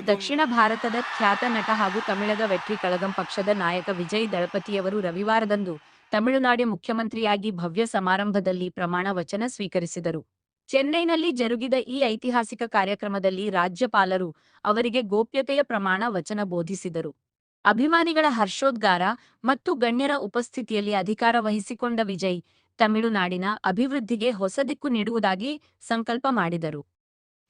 ದಕ್ಷಿಣ ಭಾರತದ ಖ್ಯಾತ ನಟ ಹಾಗೂ ತಮಿಳಗ ವೆಟ್ರಿ ಕಳಗಂ ಪಕ್ಷದ ನಾಯಕ ವಿಜಯ್ ದಳಪತಿಯವರು ರವಿವಾರದಂದು ತಮಿಳುನಾಡಿನ ಮುಖ್ಯಮಂತ್ರಿಯಾಗಿ ಭವ್ಯ ಸಮಾರಂಭದಲ್ಲಿ ಪ್ರಮಾಣ ವಚನ ಸ್ವೀಕರಿಸಿದರು. ಚೆನ್ನೈನಲ್ಲಿ ಜರುಗಿದ ಈ ಐತಿಹಾಸಿಕ ಕಾರ್ಯಕ್ರಮದಲ್ಲಿ ರಾಜ್ಯಪಾಲರು ಅವರಿಗೆ ಗೋಪ್ಯತೆಯ ಪ್ರಮಾಣ ವಚನ ಬೋಧಿಸಿದರು. ಅಭಿಮಾನಿಗಳ ಹರ್ಷೋದ್ಗಾರ ಮತ್ತು ಗಣ್ಯರ ಉಪಸ್ಥಿತಿಯಲ್ಲಿ ಅಧಿಕಾರ ವಹಿಸಿಕೊಂಡ ವಿಜಯ್ ತಮಿಳುನಾಡಿನ ಅಭಿವೃದ್ಧಿಗೆ ಹೊಸ ದಿಕ್ಕು ನೀಡುವುದಾಗಿ ಸಂಕಲ್ಪ ಮಾಡಿದರು.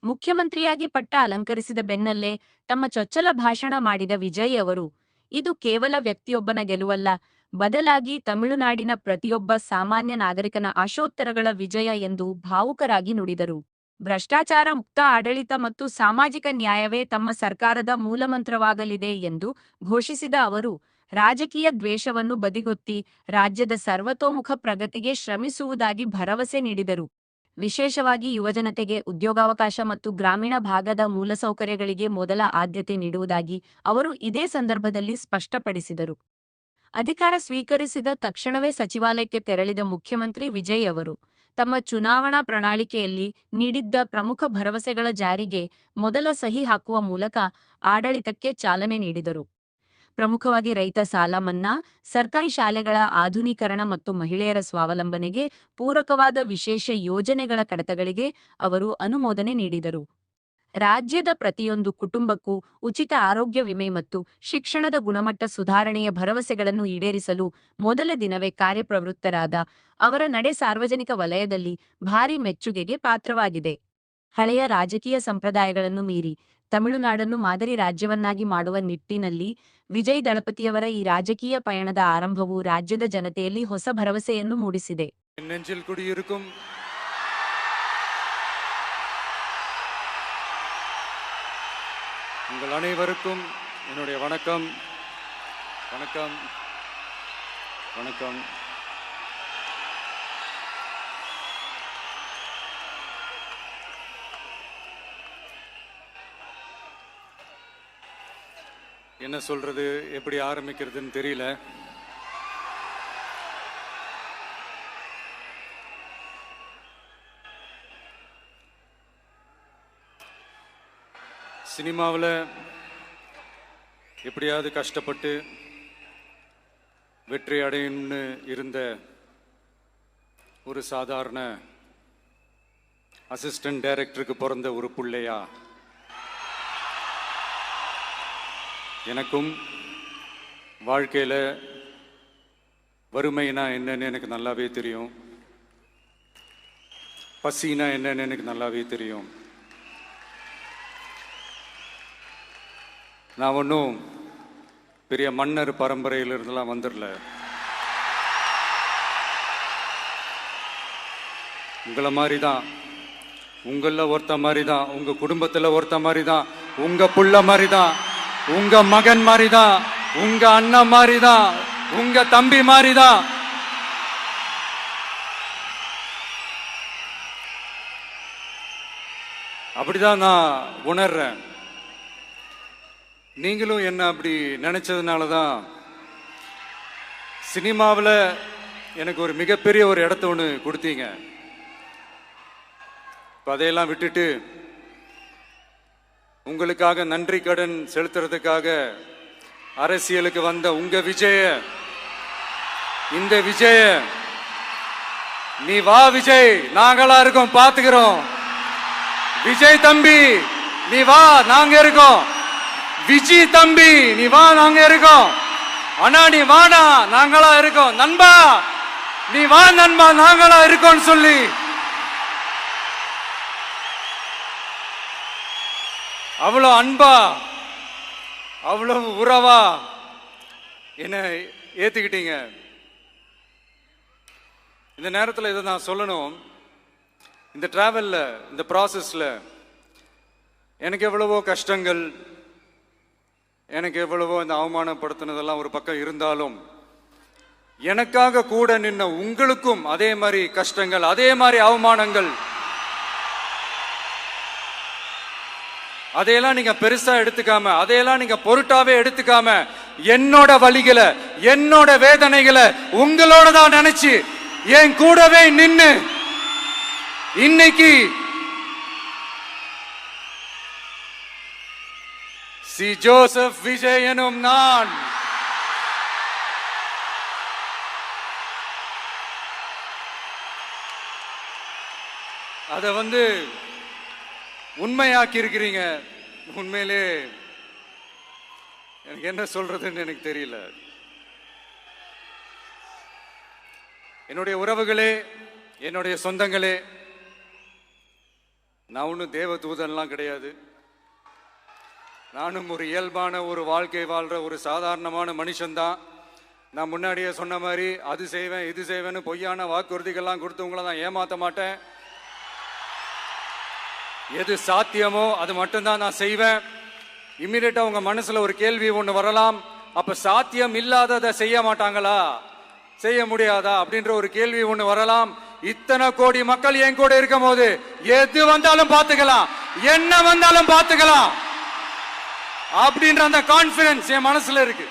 ಮುಖ್ಯಮಂತ್ರಿಯಾಗಿ ಪಟ್ಟ ಅಲಂಕರಿಸಿದ ಬೆನ್ನಲ್ಲೇ ತಮ್ಮ ಚೊಚ್ಚಲ ಭಾಷಣ ಮಾಡಿದ ವಿಜಯ್ ಅವರು, ಇದು ಕೇವಲ ವ್ಯಕ್ತಿಯೊಬ್ಬನ ಗೆಲುವಲ್ಲ, ಬದಲಾಗಿ ತಮಿಳುನಾಡಿನ ಪ್ರತಿಯೊಬ್ಬ ಸಾಮಾನ್ಯ ನಾಗರಿಕನ ಆಶೋತ್ತರಗಳ ವಿಜಯ ಎಂದು ಭಾವುಕರಾಗಿ ನುಡಿದರು. ಭ್ರಷ್ಟಾಚಾರ ಮುಕ್ತ ಆಡಳಿತ ಮತ್ತು ಸಾಮಾಜಿಕ ನ್ಯಾಯವೇ ತಮ್ಮ ಸರ್ಕಾರದ ಮೂಲಮಂತ್ರವಾಗಲಿದೆ ಎಂದು ಘೋಷಿಸಿದ ಅವರು, ರಾಜಕೀಯ ದ್ವೇಷವನ್ನು ಬದಿಗೊತ್ತಿ ರಾಜ್ಯದ ಸರ್ವತೋಮುಖ ಪ್ರಗತಿಗೆ ಶ್ರಮಿಸುವುದಾಗಿ ಭರವಸೆ ನೀಡಿದರು. ವಿಶೇಷವಾಗಿ ಯುವಜನತೆಗೆ ಉದ್ಯೋಗಾವಕಾಶ ಮತ್ತು ಗ್ರಾಮೀಣ ಭಾಗದ ಮೂಲಸೌಕರ್ಯಗಳಿಗೆ ಮೊದಲ ಆದ್ಯತೆ ನೀಡುವುದಾಗಿ ಅವರು ಇದೇ ಸಂದರ್ಭದಲ್ಲಿ ಸ್ಪಷ್ಟಪಡಿಸಿದರು. ಅಧಿಕಾರ ಸ್ವೀಕರಿಸಿದ ತಕ್ಷಣವೇ ಸಚಿವಾಲಯಕ್ಕೆ ತೆರಳಿದ ಮುಖ್ಯಮಂತ್ರಿ ವಿಜಯ್ ಅವರು ತಮ್ಮ ಚುನಾವಣಾ ಪ್ರಣಾಳಿಕೆಯಲ್ಲಿ ನೀಡಿದ್ದ ಪ್ರಮುಖ ಭರವಸೆಗಳ ಜಾರಿಗೆ ಮೊದಲ ಸಹಿ ಹಾಕುವ ಮೂಲಕ ಆಡಳಿತಕ್ಕೆ ಚಾಲನೆ ನೀಡಿದರು. ಪ್ರಮುಖವಾಗಿ ರೈತ ಸಾಲ ಮನ್ನಾ, ಸರ್ಕಾರಿ ಶಾಲೆಗಳ ಆಧುನೀಕರಣ ಮತ್ತು ಮಹಿಳೆಯರ ಸ್ವಾವಲಂಬನೆಗೆ ಪೂರಕವಾದ ವಿಶೇಷ ಯೋಜನೆಗಳ ಕಡತಗಳಿಗೆ ಅವರು ಅನುಮೋದನೆ ನೀಡಿದರು. ರಾಜ್ಯದ ಪ್ರತಿಯೊಂದು ಕುಟುಂಬಕ್ಕೂ ಉಚಿತ ಆರೋಗ್ಯ ವಿಮೆ ಮತ್ತು ಶಿಕ್ಷಣದ ಗುಣಮಟ್ಟ ಸುಧಾರಣೆಯ ಭರವಸೆಗಳನ್ನು ಈಡೇರಿಸಲು ಮೊದಲ ದಿನವೇ ಕಾರ್ಯಪ್ರವೃತ್ತರಾದ ಅವರ ನಡೆ ಸಾರ್ವಜನಿಕ ವಲಯದಲ್ಲಿ ಭಾರೀ ಮೆಚ್ಚುಗೆಗೆ ಪಾತ್ರವಾಗಿದೆ. ಹಳೆಯ ರಾಜಕೀಯ ಸಂಪ್ರದಾಯಗಳನ್ನು ಮೀರಿ ತಮಿಳುನಾಡನ್ನು ಮಾದರಿ ರಾಜ್ಯವನ್ನಾಗಿ ಮಾಡುವ ನಿಟ್ಟಿನಲ್ಲಿ ವಿಜಯ್ ದಳಪತಿಯವರ ಈ ರಾಜಕೀಯ ಪಯಣದ ಆರಂಭವು ರಾಜ್ಯದ ಜನತೆಯಲ್ಲಿ ಹೊಸ ಭರವಸೆಯನ್ನು ಮೂಡಿಸಿದೆ. நெஞ்சில் குடியிருக்கும் உங்கள் அனைவருக்கும் என்னுடைய வணக்கம் வணக்கம் வணக்கம். என்ன சொல்றது, எப்படி ஆரம்பிக்கிறதுன்னு தெரியல. சினிமாவில் எப்படியாவது கஷ்டப்பட்டு வெற்றி அடையணும்னு இருந்த ஒரு சாதாரண அசிஸ்டன்ட் டைரக்டருக்கு பிறந்த ஒரு பிள்ளையா எனக்கும் வாழ்க்கையில் வறுமைனா என்னன்னு எனக்கு நல்லாவே தெரியும், பசினா என்னன்னு எனக்கு நல்லாவே தெரியும். நான் ஒன்றும் பெரிய மன்னர் பரம்பரையிலிருந்தெல்லாம் வந்துடல. உங்களை மாதிரி தான், உங்களில் ஒருத்த மாதிரி தான், உங்கள் குடும்பத்தில் ஒருத்த மாதிரி தான், உங்கள் புள்ள மாதிரி தான், உங்க மகன் மாதிரி தான், உங்க அண்ணன் மாதிரி தான், உங்க தம்பி மாதிரி தான். அப்படிதான் நான் உணர்றேன். நீங்களும் என்ன அப்படி நினைச்சதுனால தான் சினிமாவில் எனக்கு ஒரு மிகப்பெரிய ஒரு இடத்த ஒன்று கொடுத்தீங்க. இப்போ அதையெல்லாம் விட்டுட்டு உங்களுக்காக நன்றி கடன் செலுத்துறதுக்காக அரசியலுக்கு வந்த உங்க விஜய, இந்த விஜய, நீ வா விஜய், நாங்களா இருக்கோம், பாத்துக்கிறோம். விஜய் தம்பி நீ வா, நாங்க இருக்கோம். விஜய் தம்பி நீ வா, நாங்க இருக்கோம். அண்ணா நீ வாடா, நாங்களா இருக்கோம். நண்பா நீ வா நண்பா, நாங்களா இருக்கோம்னு சொல்லி அவ்வளோ அன்பா, அவ்வளவு உறவா என்ன ஏத்துக்கிட்டீங்க. இந்த நேரத்தில் இதை நான் சொல்லணும். இந்த டிராவல்ல, இந்த ப்ராசஸ்ல எனக்கு எவ்வளவோ கஷ்டங்கள், எனக்கு எவ்வளவோ இந்த அவமானப்படுத்தினதெல்லாம் ஒரு பக்கம் இருந்தாலும், எனக்காக கூட நின்ன உங்களுக்கும் அதே மாதிரி கஷ்டங்கள், அதே மாதிரி அவமானங்கள், அதையெல்லாம் நீங்க பெருசா எடுத்துக்காம, அதையெல்லாம் நீங்க பொருட்டாவே எடுத்துக்காம, என்னோட வலிகளை, என்னோட வேதனைகளை உங்களோட தான் நினைச்சு என் கூடவே நின்னு இன்னைக்கு சி ஜோசப் விஜய் எனும் நான் அத உண்மையாக்கி இருக்கிறீங்க. உண்மையிலே எனக்கு என்ன சொல்றதுன்னு எனக்கு தெரியல. என்னுடைய உறவுகளே, என்னுடைய சொந்தங்களே, நான் ஒன்றும் தேவ தூதன்லாம் கிடையாது. நானும் ஒரு இயல்பான ஒரு வாழ்க்கை வாழ்ற ஒரு சாதாரணமான மனுஷன்தான். நான் முன்னாடியே சொன்ன மாதிரி அது செய்வேன் இது செய்வேன்னு பொய்யான வாக்குறுதிகள்லாம் கொடுத்து உங்களை நான் ஏமாற்ற மாட்டேன். எது சாத்தியமோ அது மட்டும்தான் நான் செய்வேன். இம்மிடியட்டா உங்க மனசுல ஒரு கேள்வி ஒண்ணு வரலாம், அப்ப சாத்தியம் இல்லாததை செய்ய மாட்டாங்களா, செய்ய முடியாதா அப்படின்ற ஒரு கேள்வி ஒண்ணு வரலாம். இத்தனை கோடி மக்கள் என் கூட இருக்கும் போது எது வந்தாலும் பார்த்துக்கலாம், என்ன வந்தாலும் பார்த்துக்கலாம் அப்படின்ற அந்த கான்பிடன்ஸ் என் மனசுல இருக்கு.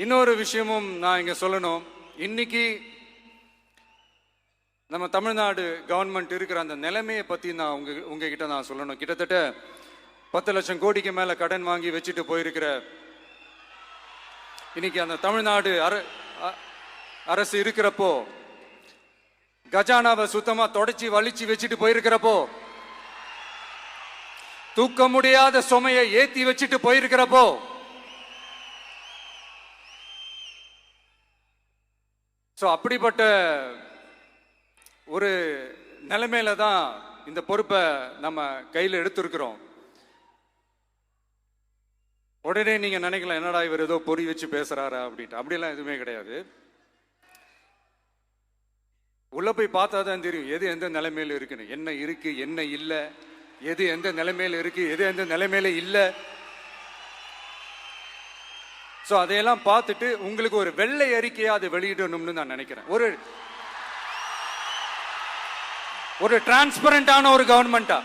இன்னொரு விஷயமும் நான் இங்க சொல்லணும். இன்னைக்கு நம்ம தமிழ்நாடு கவர்மெண்ட் இருக்கிற அந்த நிலைமையை பத்தி நான் உங்ககிட்ட நான் சொல்லணும். கிட்டத்தட்ட 10 லட்சம் கோடிக்கு மேல கடன் வாங்கி வச்சுட்டு போயிருக்கிற இன்னைக்கு அந்த தமிழ்நாடு அரசு இருக்கிறப்போ, கஜானாவை சுத்தமா தொடச்சி வலிச்சு வச்சுட்டு போயிருக்கிறப்போ, தூக்க முடியாத சுமையை ஏத்தி வச்சுட்டு போயிருக்கிறப்போ, அப்படிப்பட்ட ஒரு நிலைமையில தான் இந்த பொறுப்பை நம்ம கையில் எடுத்திருக்கிறோம். உடனே நீங்க நினைக்கலாம், என்னடா இவர் ஏதோ பொறி வச்சு பேசுறாரா அப்படின்ட்டு. அப்படிலாம் எதுவுமே கிடையாது. உள்ள போய் பார்த்தா தான் தெரியும் எது எந்த நிலைமையில இருக்குன்னு, என்ன இருக்கு என்ன இல்லை, எது எந்த நிலைமையில இருக்கு எது எந்த நிலைமையில இல்லை. அதையெல்லாம் பார்த்துட்டு உங்களுக்கு ஒரு வெள்ளை அறிக்கையா அதை வெளியிடணும்னு நான் நினைக்கிறேன். ஒரு டிரான்ஸ்பரண்டான ஒரு கவர்மெண்டா,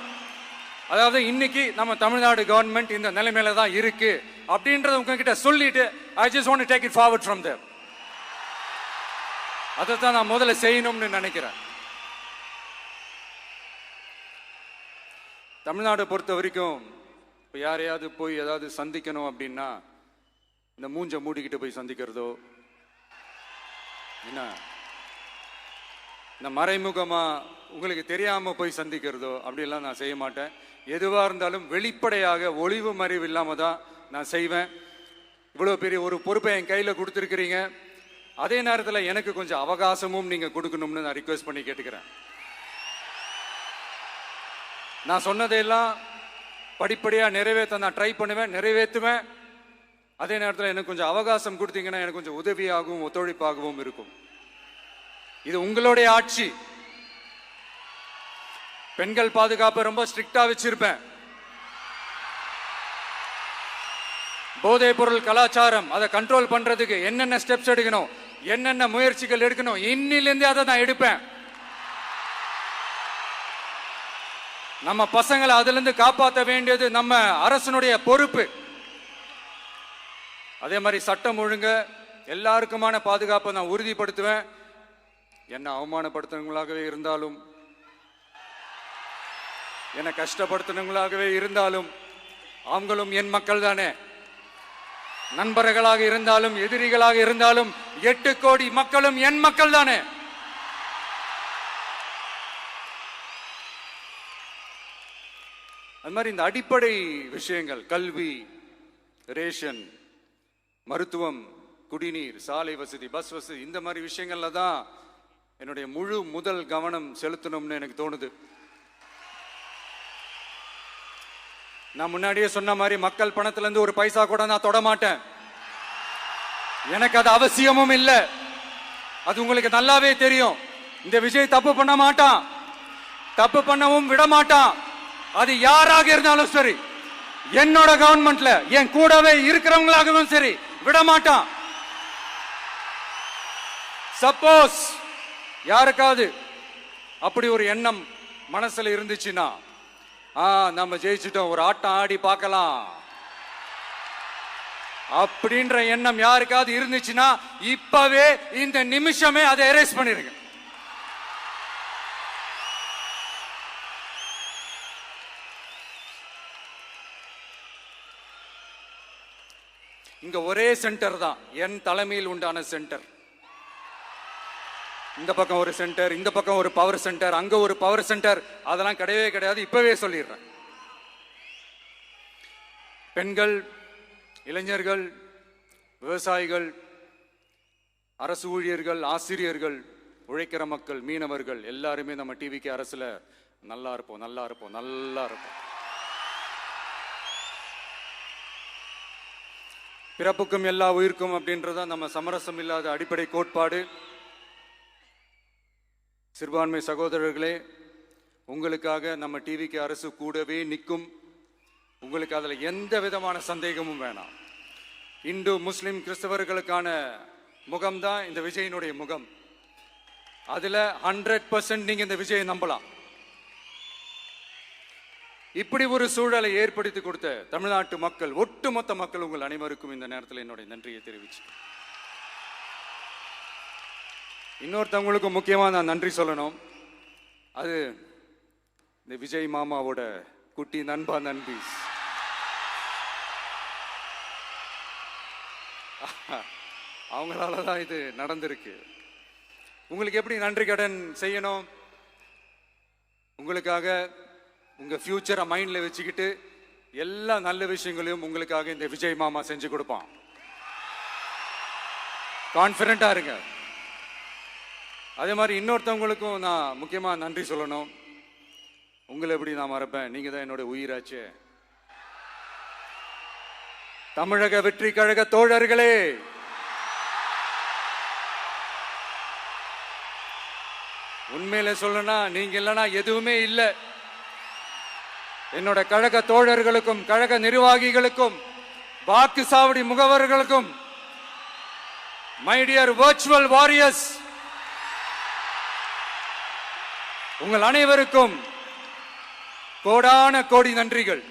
அதாவது இன்னைக்கு நம்ம தமிழ்நாடு கவர்மெண்ட் இந்த நிலைமையில தான் இருக்கு அப்படின்றத உங்ககிட்ட சொல்லிட்டு I just want to take it forward from there. அதை தான் நான் முதல்ல செய்யணும்னு நினைக்கிறேன். தமிழ்நாடு பொறுத்த வரைக்கும் இப்போ யாரையாவது போய் ஏதாவது சந்திக்கணும் அப்படின்னா இந்த மூஞ்ச மூடிக்கிட்டு போய் சந்திக்கிறதோ, என்ன இந்த மறைமுகமா உங்களுக்கு தெரியாம போய் சந்திக்கிறதோ அப்படிலாம் நான் செய்ய மாட்டேன். எதுவா இருந்தாலும் வெளிப்படையாக ஒளிவு மறைவு இல்லாம தான் நான் செய்வேன். இவ்வளவு பெரிய ஒரு பொறுப்பை என் கையில கொடுத்துருக்கிறீங்க. அதே நேரத்தில் எனக்கு கொஞ்சம் அவகாசமும் நீங்க கொடுக்கணும்னு நான் ரிக்வெஸ்ட் பண்ணி கேட்டுக்கிறேன். நான் சொன்னதையெல்லாம் படிப்படியா நிறைவேற்ற நான் ட்ரை பண்ணுவேன், நிறைவேற்றுவேன். அதே நேரத்தில் எனக்கு கொஞ்சம் அவகாசம் கொடுத்தீங்கன்னா எனக்கு கொஞ்சம் உதவியாகவும் ஒத்துழைப்பாகவும் இருக்கும். இது உங்களுடைய ஆட்சி. பெண்கள் பாதுகாப்பை ரொம்ப ஸ்ட்ரிக்டா வச்சிருப்பேன். போதைப் பொருள் கலாச்சாரம் அதை கண்ட்ரோல் பண்றதுக்கு என்னென்ன ஸ்டெப்ஸ் எடுக்கணும், என்னென்ன முயற்சிகள் எடுக்கணும், இன்னிலிருந்தே அதை நான் எடுப்பேன். நம்ம பசங்களை அதுல இருந்து காப்பாற்ற வேண்டியது நம்ம அரசனுடைய பொறுப்பு. அதே மாதிரி சட்டம் ஒழுங்கு எல்லாருக்குமான பாதுகாப்பை நான் உறுதிப்படுத்துவேன். என்ன அவமானப்படுத்தினவங்களாகவே இருந்தாலும், என்ன கஷ்டப்படுத்தினவங்களாகவே இருந்தாலும், அவங்களும் என் மக்கள் தானே. நண்பர்களாக இருந்தாலும் எதிரிகளாக இருந்தாலும் 8 கோடி மக்களும் என் மக்கள் தானே. அது மாதிரி இந்த அடிப்படை விஷயங்கள், கல்வி, ரேஷன், மருத்துவம், குடிநீர், சாலை வசதி, பஸ் வசதி, இந்த மாதிரி விஷயங்கள்ல தான் என்னுடைய முதல் கவனம் செலுத்தணும்னு எனக்கு தோணுது. நான் முன்னாடியே சொன்ன மாதிரி மக்கள் பணத்துல இருந்து ஒரு பைசா கூட நான் தொட மாட்டேன். எனக்கு அது அவசியமும் இல்லை. அது உங்களுக்கு நல்லாவே தெரியும். இந்த விஜய் தப்பு பண்ண மாட்டான், தப்பு பண்ணவும் விட மாட்டான். அது யாராக இருந்தாலும் சரி, என்னோட கவர்மெண்ட்ல என் கூடவே இருக்கிறவங்களாகவும் சரி, விட மாட்டான். சப்போஸ் யாருக்காவது அப்படி ஒரு எண்ணம் மனசுல இருந்துச்சுன்னா, நம்ம ஜெயிச்சிட்டோம், ஒரு ஆட்டம் ஆடி பார்க்கலாம் அப்படின்ற எண்ணம் யாருக்காவது இருந்துச்சுன்னா இப்பவே இந்த நிமிஷமே அதை எரேஸ் பண்ணிருங்க. இங்க ஒரே சென்டர் தான், என் தலைமையில் உண்டான சென்டர். இந்த பக்கம் ஒரு சென்டர், இந்த பக்கம் ஒரு பவர் சென்டர், அங்க ஒரு பவர் சென்டர், அதெல்லாம் கிடையவே கிடையாது. இப்பவே சொல்லிடுறேன். பெண்கள், இளைஞர்கள், விவசாயிகள், அரசு ஊழியர்கள், ஆசிரியர்கள், உழைக்கிற மக்கள், மீனவர்கள் எல்லாருமே நம்ம டிவிக்கு அரசுல நல்லா இருப்போம், நல்லா இருப்போம், நல்லா இருப்போம். பிறப்புக்கும் எல்லா உயிர்க்கும் அப்படின்றத நம்ம சமரசம் இல்லாத அடிப்படை கோட்பாடு. சிறுபான்மை சகோதரர்களே, உங்களுக்காக நம்ம டிவிக்கு அரசு கூடவே நிற்கும். உங்களுக்கு அதுல எந்த விதமான சந்தேகமும் வேணாம். இந்து, முஸ்லிம், கிறிஸ்தவர்களுக்கான முகம்தான் இந்த விஜயினுடைய முகம். அதுல 100% நீங்க இந்த விஜயை நம்பலாம். இப்படி ஒரு சூழலை ஏற்படுத்தி கொடுத்த தமிழ்நாட்டு மக்கள், ஒட்டுமொத்த மக்கள், உங்கள் அனைவருக்கும் இந்த நேரத்தில் என்னுடைய நன்றியை தெரிவிச்சு, இன்னொருத்தவங்களுக்கு முக்கியமா நான் நன்றி சொல்லணும். அது இந்த விஜய் மாமாவோட குட்டி நண்பா, நண்பி. அவங்களால தான் இது நடந்திருக்கு. உங்களுக்கு எப்படி நன்றி கடன் செய்யணும்? உங்களுக்காக உங்க ஃபியூச்சரை மைண்ட்ல வச்சுக்கிட்டு எல்லா நல்ல விஷயங்களையும் உங்களுக்காக இந்த விஜய் மாமா செஞ்சு கொடுப்பான். கான்ஃபிடண்டா இருங்க. அதே மாதிரி இன்னொருத்தவங்களுக்கும் நான் முக்கியமா நன்றி சொல்லணும். உங்களை எப்படி நான் மறப்பேன்? நீங்க தான் என்னோட உயிராச்சு. தமிழக வெற்றி கழக தோழர்களே, உண்மையில சொல்லனா நீங்க இல்லைன்னா எதுவுமே இல்லை. என்னோட கழக தோழர்களுக்கும், கழக நிர்வாகிகளுக்கும், வாக்கு சாவடி முகவர்களுக்கும், மை டியர் வர்ச்சுவல் வாரியர்ஸ், உங்கள் அனைவருக்கும் கோடான கோடி நன்றிகள்.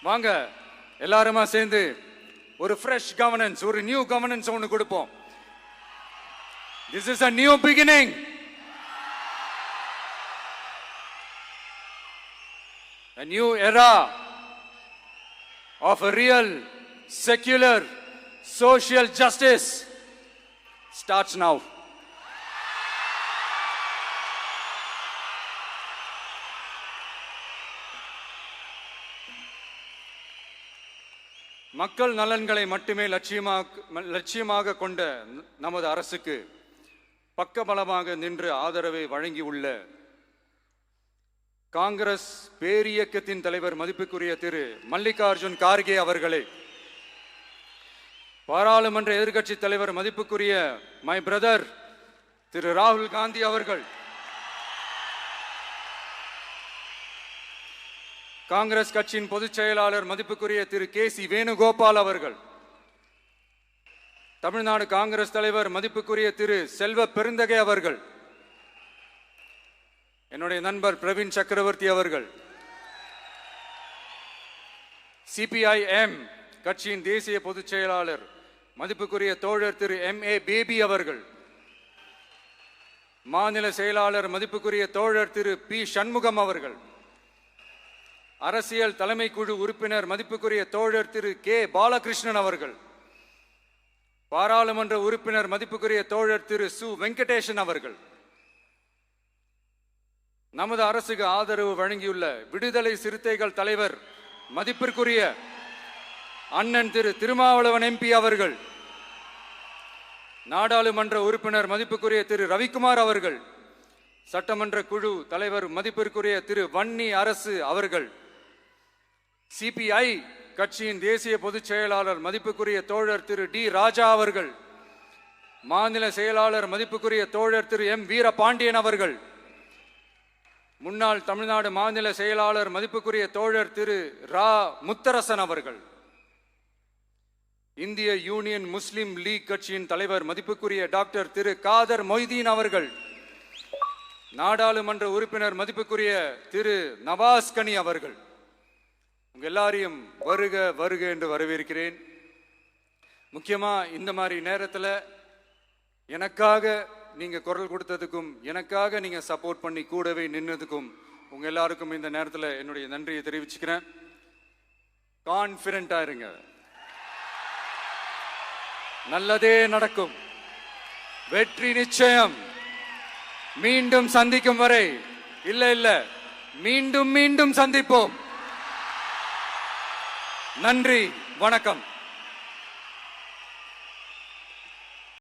வாங்க எல்லாருமா சேர்ந்து ஒரு ஃப்ரெஷ் கவர்னன்ஸ், ஒரு நியூ கவர்னன்ஸ் ஒன்று கொடுப்போம். This is a new beginning. A new era of a real, secular, social justice starts now. மக்கள் நலன்களை மட்டுமே லட்சியமாக கொண்ட நமது அரசுக்கு பக்கபலமாக நின்று ஆதரவை வழங்கியுள்ள காங்கிரஸ் பேரியக்கத்தின் தலைவர் மதிப்புக்குரிய திரு மல்லிகார்ஜுன் கார்கே அவர்களே, பாராளுமன்ற எதிர்க்கட்சி தலைவர் மதிப்புக்குரிய மை பிரதர் திரு ராகுல் காந்தி அவர்கள், காங்கிரஸ் கட்சியின் பொதுச் செயலாளர் மதிப்புக்குரிய திரு கே.சி. வேணுகோபால் அவர்கள், தமிழ்நாடு காங்கிரஸ் தலைவர் மதிப்புக்குரிய திரு செல்வ பெருந்தகை அவர்கள், என்னுடைய நண்பர் பிரவீன் சக்கரவர்த்தி அவர்கள், சிபிஐஎம் கட்சியின் தேசிய பொதுச் செயலாளர் மதிப்புக்குரிய தோழர் திரு M.A. பேபி அவர்கள், மாநில செயலாளர் மதிப்புக்குரிய தோழர் திரு பி. சண்முகம் அவர்கள், அரசியல் தலைமை குழு உறுப்பினர் மதிப்புக்குரிய தோழர் திரு கே. பாலகிருஷ்ணன் அவர்கள், பாராளுமன்ற உறுப்பினர் மதிப்புக்குரிய தோழர் திரு சு. வெங்கடேசன் அவர்கள், நமது அரசுக்கு ஆதரவு வழங்கியுள்ள விடுதலை சிறுத்தைகள் தலைவர் மதிப்பிற்குரிய அண்ணன் திரு திருமாவளவன் MP அவர்கள், நாடாளுமன்ற உறுப்பினர் மதிப்புக்குரிய திரு ரவிக்குமார் அவர்கள், சட்டமன்ற குழு தலைவர் மதிப்பிற்குரிய திரு வன்னி அரசு அவர்கள், CPI கட்சியின் தேசிய பொதுச் செயலாளர் மதிப்புக்குரிய தோழர் திரு டி. ராஜா அவர்கள், மாநில செயலாளர் மதிப்புக்குரிய தோழர் திரு M. வீரபாண்டியன் அவர்கள், முன்னாள் தமிழ்நாடு மாநில செயலாளர் மதிப்புக்குரிய தோழர் திரு ரா. முத்தரசன் அவர்கள், இந்திய யூனியன் முஸ்லிம் லீக் கட்சியின் தலைவர் மதிப்புக்குரிய டாக்டர் திரு காதர் மொய்தீன் அவர்கள், நாடாளுமன்ற உறுப்பினர் மதிப்புக்குரிய திரு நவாஸ் கனி அவர்கள், உங்க எல்லாரையும் வருக வருக என்று வரவேற்கிறேன். முக்கியமா இந்த மாதிரி நேரத்தில் எனக்காக நீங்க குரல் கொடுத்ததுக்கும், எனக்காக நீங்க சப்போர்ட் பண்ணி கூடவே நின்னதுக்கும் உங்க எல்லாருக்கும் இந்த நேரத்தில் என்னுடைய நன்றியை தெரிவிச்சுக்கிறேன். கான்ஃபிடென்ட்டா இருங்க. நல்லதே நடக்கும். வெற்றி நிச்சயம். மீண்டும் சந்திக்கும் வரை இல்ல மீண்டும் மீண்டும் சந்திப்போம். நன்றி, வணக்கம்.